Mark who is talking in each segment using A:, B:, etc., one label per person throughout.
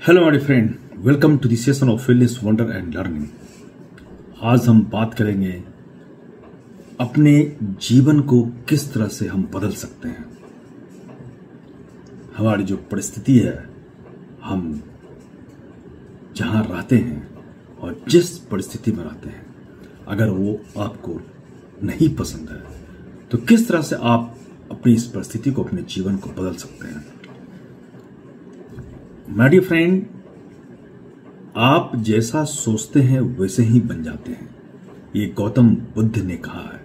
A: Hello my friend, welcome to the session of wellness wonder and learning. आज हम बात करेंगे अपने जीवन को किस तरह से हम बदल सकते हैं। हमारी जो परिस्थिति है, हम जहां रहते हैं और जिस परिस्थिति में रहते हैं, अगर वो आपको नहीं पसंद है तो किस तरह से आप अपनी इस परिस्थिति को, अपने जीवन को बदल सकते हैं। माय डियर फ्रेंड, आप जैसा सोचते हैं वैसे ही बन जाते हैं, ये गौतम बुद्ध ने कहा है।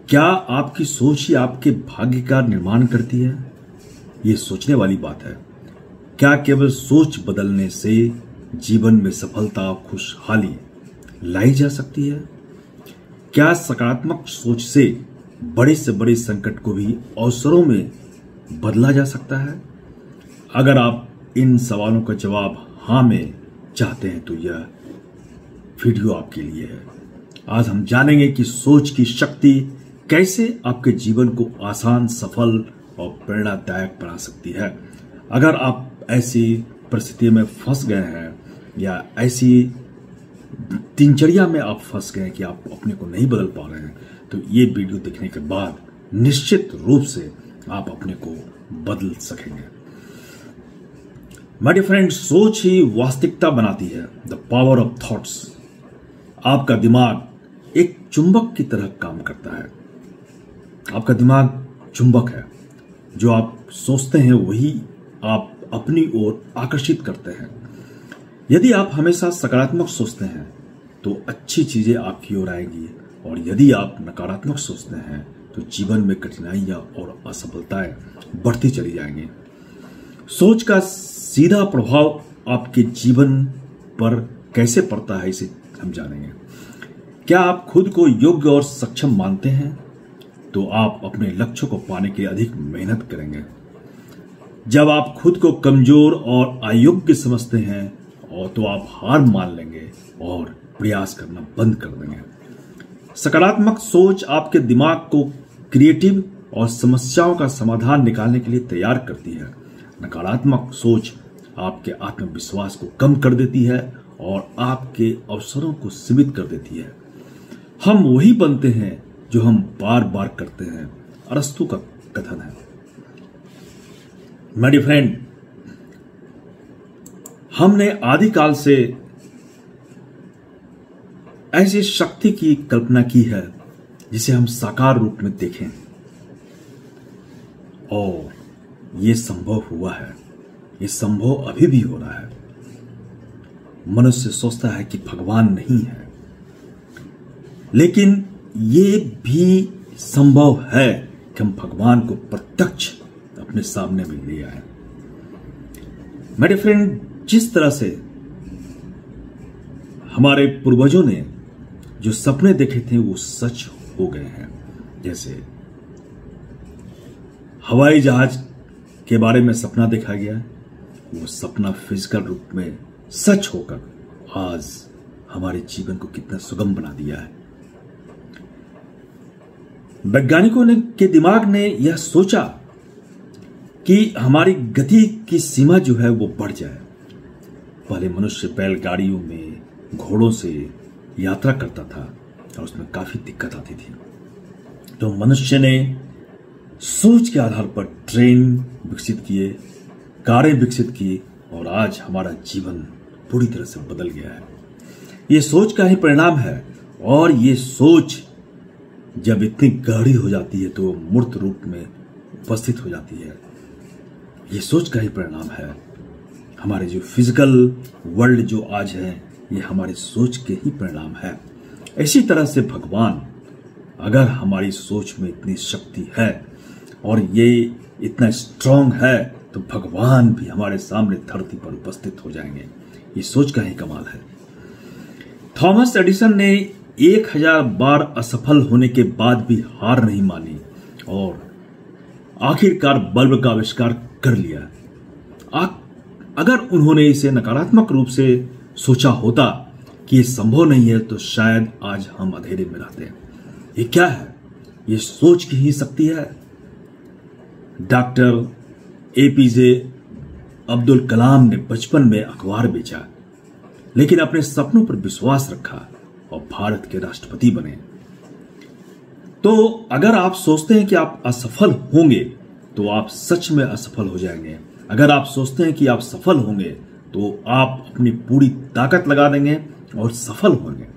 A: क्या आपकी सोच ही आपके भाग्य का निर्माण करती है? ये सोचने वाली बात है। क्या केवल सोच बदलने से जीवन में सफलता, खुशहाली लाई जा सकती है? क्या सकारात्मक सोच से बड़े संकट को भी अवसरों में बदला जा सकता है? अगर आप इन सवालों का जवाब हाँ में चाहते हैं तो यह वीडियो आपके लिए है। आज हम जानेंगे कि सोच की शक्ति कैसे आपके जीवन को आसान, सफल और प्रेरणादायक बना सकती है। अगर आप ऐसी परिस्थिति में फंस गए हैं या ऐसी दिनचर्या में आप फंस गए हैं कि आप अपने को नहीं बदल पा रहे हैं, तो ये वीडियो देखने के बाद निश्चित रूप से आप अपने को बदल सकेंगे। माय डियर फ्रेंड, सोच ही वास्तविकता बनाती है। The power of thoughts. आपका दिमाग एक चुंबक की तरह काम करता है। आपका दिमाग चुंबक है। जो आप सोचते हैं वही आप अपनी ओर आकर्षित करते हैं। यदि आप हमेशा सकारात्मक सोचते हैं तो अच्छी चीजें आपकी ओर आएंगी, और यदि आप नकारात्मक सोचते हैं तो जीवन में कठिनाइयां और असफलताएं बढ़ती चली जाएंगी। सोच का सीधा प्रभाव आपके जीवन पर कैसे पड़ता है, इसे हम जानेंगे। क्या आप खुद को योग्य और सक्षम मानते हैं तो आप अपने लक्ष्य को पाने के लिए अधिक मेहनत करेंगे। जब आप खुद को कमजोर और अयोग्य समझते हैं और तो आप हार मान लेंगे और प्रयास करना बंद कर देंगे। सकारात्मक सोच आपके दिमाग को क्रिएटिव और समस्याओं का समाधान निकालने के लिए तैयार करती है। नकारात्मक सोच आपके आत्मविश्वास को कम कर देती है और आपके अवसरों को सीमित कर देती है। हम वही बनते हैं जो हम बार बार करते हैं, अरस्तु का कथन है। माय डियर फ्रेंड, हमने आदिकाल से ऐसी शक्ति की कल्पना की है जिसे हम साकार रूप में देखें, और यह संभव हुआ है। यह संभव अभी भी हो रहा है। मनुष्य सोचता है कि भगवान नहीं है, लेकिन यह भी संभव है कि हम भगवान को प्रत्यक्ष अपने सामने में ले आए। मेरे फ्रेंड, जिस तरह से हमारे पूर्वजों ने जो सपने देखे थे वो सच हो गए हैं। जैसे हवाई जहाज के बारे में सपना देखा गया, वो सपना फिजिकल रूप में सच होकर आज हमारे जीवन को कितना सुगम बना दिया है। वैज्ञानिकों के दिमाग ने यह सोचा कि हमारी गति की सीमा जो है वो बढ़ जाए। पहले मनुष्य बैलगाड़ियों में, घोड़ों से यात्रा करता था और उसमें काफी दिक्कत आती थी। तो मनुष्य ने सोच के आधार पर ट्रेन विकसित किए, कारें विकसित की, और आज हमारा जीवन पूरी तरह से बदल गया है। ये सोच का ही परिणाम है, और ये सोच जब इतनी गहरी हो जाती है तो मूर्त रूप में उपस्थित हो जाती है। ये सोच का ही परिणाम है। हमारे जो फिजिकल वर्ल्ड जो आज है, ये हमारी सोच के ही परिणाम है। इसी तरह से भगवान, अगर हमारी सोच में इतनी शक्ति है और ये इतना स्ट्रांग है, तो भगवान भी हमारे सामने धरती पर उपस्थित हो जाएंगे। ये सोच का ही कमाल है। थॉमस एडिसन ने 1000 बार असफल होने के बाद भी हार नहीं मानी और आखिरकार बल्ब का आविष्कार कर लिया। अगर उन्होंने इसे नकारात्मक रूप से सोचा होता कि ये संभव नहीं है, तो शायद आज हम अंधेरे में रहते हैं। ये क्या है? ये सोच की ही शक्ति है। डॉक्टर एपीजे अब्दुल कलाम ने बचपन में अखबार बेचा, लेकिन अपने सपनों पर विश्वास रखा और भारत के राष्ट्रपति बने। तो अगर आप सोचते हैं कि आप असफल होंगे तो आप सच में असफल हो जाएंगे। अगर आप सोचते हैं कि आप सफल होंगे तो आप अपनी पूरी ताकत लगा देंगे और सफल होंगे।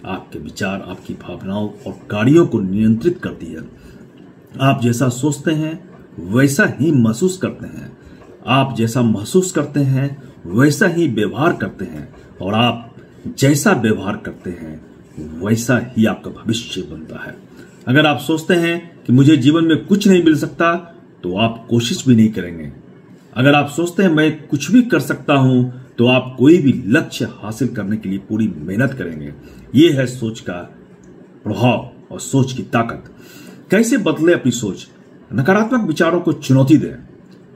A: आपके विचार आपकी भावनाओं और कार्यों को नियंत्रित करती है। आप जैसा सोचते हैं वैसा ही महसूस करते हैं। आप जैसा महसूस करते हैं वैसा ही व्यवहार करते हैं, और आप जैसा व्यवहार करते हैं वैसा ही आपका भविष्य बनता है। अगर आप सोचते हैं कि मुझे जीवन में कुछ नहीं मिल सकता तो आप कोशिश भी नहीं करेंगे। अगर आप सोचते हैं मैं कुछ भी कर सकता हूं तो आप कोई भी लक्ष्य हासिल करने के लिए पूरी मेहनत करेंगे। यह है सोच का प्रभाव और सोच की ताकत। कैसे बदले अपनी सोच? नकारात्मक विचारों को चुनौती दें।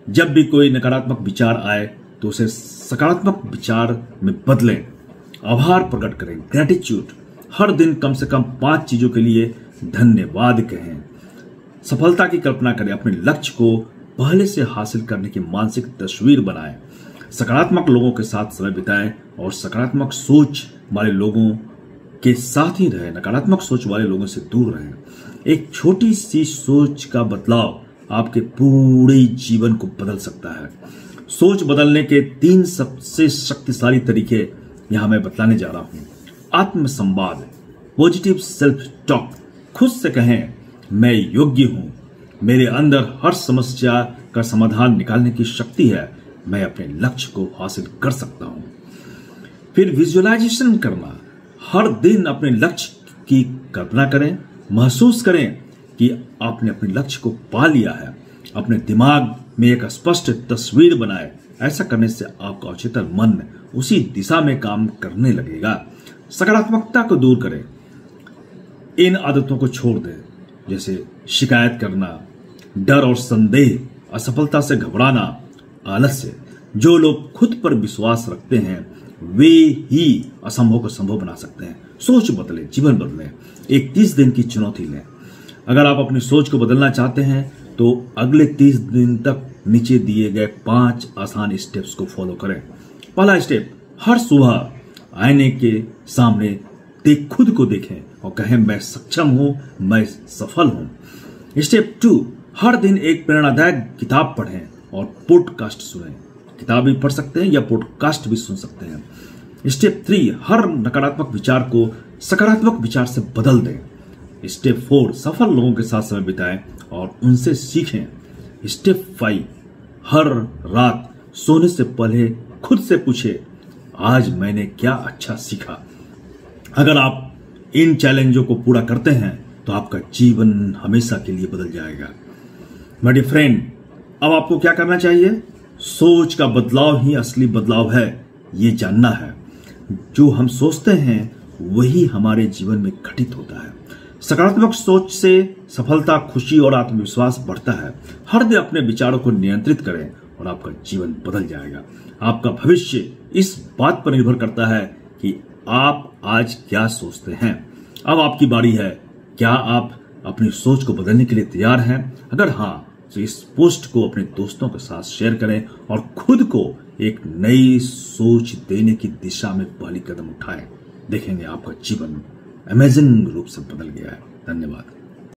A: जब भी कोई नकारात्मक विचार आए तो उसे सकारात्मक विचार में बदलें। आभार प्रकट करें, ग्रेटिट्यूड। हर दिन कम से कम 5 चीजों के लिए धन्यवाद कहें। सफलता की कल्पना करें। अपने लक्ष्य को पहले से हासिल करने की मानसिक तस्वीर बनाएं। सकारात्मक लोगों के साथ समय बिताएं और सकारात्मक सोच वाले लोगों के साथ ही रहें। नकारात्मक सोच वाले लोगों से दूर रहें। एक छोटी सी सोच का बदलाव आपके पूरे जीवन को बदल सकता है। सोच बदलने के 3 सबसे शक्तिशाली तरीके यहां मैं बतलाने जा रहा हूं। आत्मसंवाद, पॉजिटिव सेल्फ टॉक। खुद से कहें मैं योग्य हूं, मेरे अंदर हर समस्या का समाधान निकालने की शक्ति है, मैं अपने लक्ष्य को हासिल कर सकता हूं। फिर विजुअलाइजेशन करना। हर दिन अपने लक्ष्य की कल्पना करें, महसूस करें कि आपने अपने लक्ष्य को पा लिया है। अपने दिमाग में एक स्पष्ट तस्वीर बनाएं। ऐसा करने से आपका अचेतन मन उसी दिशा में काम करने लगेगा। सकारात्मकता को दूर करें। इन आदतों को छोड़ दें, जैसे शिकायत करना, डर और संदेह, असफलता से घबराना, आलस्य। जो लोग खुद पर विश्वास रखते हैं वे ही असंभव को संभव बना सकते हैं। सोच बदले, जीवन बदले। एक 30 दिन की चुनौती लें। अगर आप अपनी सोच को बदलना चाहते हैं तो अगले 30 दिन तक नीचे दिए गए 5 आसान स्टेप्स को फॉलो करें। पहला स्टेप, हर सुबह आईने के सामने खुद को देखें और कहें मैं सक्षम हूं, मैं सफल हूं। स्टेप 2, हर दिन एक प्रेरणादायक किताब पढ़ें और पॉडकास्ट सुनें। किताब भी पढ़ सकते हैं या पॉडकास्ट भी सुन सकते हैं। स्टेप 3, हर नकारात्मक विचार को सकारात्मक विचार से बदल दें। स्टेप 4, सफल लोगों के साथ समय बिताएं और उनसे सीखें। स्टेप 5, हर रात सोने से पहले खुद से पूछे आज मैंने क्या अच्छा सीखा। अगर आप इन चैलेंजों को पूरा करते हैं तो आपका जीवन हमेशा के लिए बदल जाएगा। माय डियर फ्रेंड, अब आपको क्या करना चाहिए? सोच का बदलाव ही असली बदलाव है, ये जानना है। जो हम सोचते हैं वही हमारे जीवन में घटित होता है। सकारात्मक सोच से सफलता, खुशी और आत्मविश्वास बढ़ता है। हर दिन अपने विचारों को नियंत्रित करें और आपका जीवन बदल जाएगा। आपका भविष्य इस बात पर निर्भर करता है कि आप आज क्या सोचते हैं। अब आपकी बारी है। क्या आप अपनी सोच को बदलने के लिए तैयार हैं? अगर हां तो इस पोस्ट को अपने दोस्तों के साथ शेयर करें और खुद को एक नई सोच देने की दिशा में पहली कदम उठाएं। देखेंगे आपका जीवन अमेजिंग रूप से बदल गया है। धन्यवाद।